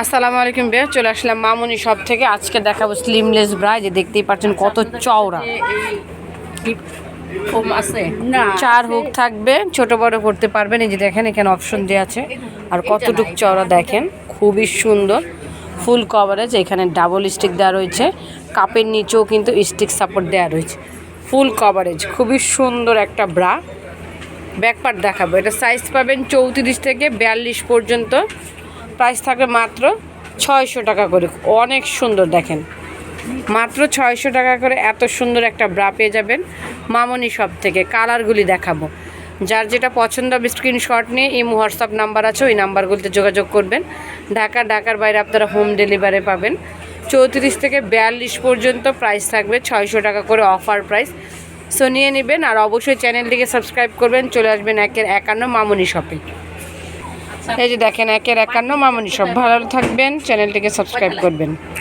আসসালামু আলাইকুম ভাইয়া, চলে আসলাম মামুনি শপ থেকে। আজকে দেখাবো স্লিমলেস ব্রা, যে দেখতেই পাচ্ছেন কত চওড়া। চার হুক থাকবে, ছোট বড় করতে পারবেন। এই যে দেখেন এখানে অপশন দেওয়া আছে। আর কতটুক চওড়া দেখেন, খুবই সুন্দর। ফুল কভারেজ, এখানে ডাবল স্টিক দেওয়া রয়েছে। কাপের নিচেও কিন্তু স্টিক সাপোর্ট দেওয়া রয়েছে। ফুল কভারেজ, খুবই সুন্দর একটা ব্রা। ব্যাকপার্ট দেখাবো। এটা সাইজ পাবেন 34 থেকে 42 পর্যন্ত। প্রাইস থাকবে মাত্র 600 টাকা করে। অনেক সুন্দর দেখেন, মাত্র 600 টাকা করে এত সুন্দর একটা ব্রা পেয়ে যাবেন মামনি শপ থেকে। কালারগুলি দেখাবো, যার যেটা পছন্দ হবে স্ক্রিনশট নিয়ে ইমো হোয়াটসঅ্যাপ নাম্বার আছে, ওই নাম্বারগুলিতে যোগাযোগ করবেন। ঢাকার বাইরে আপনারা হোম ডেলিভারি পাবেন। 34 থেকে 42 পর্যন্ত প্রাইস থাকবে 600 টাকা করে, অফার প্রাইস। সো নিয়ে নেবেন, আর অবশ্যই চ্যানেলটিকে সাবস্ক্রাইব করবেন। চলে আসবেন 1-51 মামনি শপে। এই যে দেখেন 1-51 মামনি শপ। ভালো থাকবেন, চ্যানেলটিকে সাবস্ক্রাইব করবেন।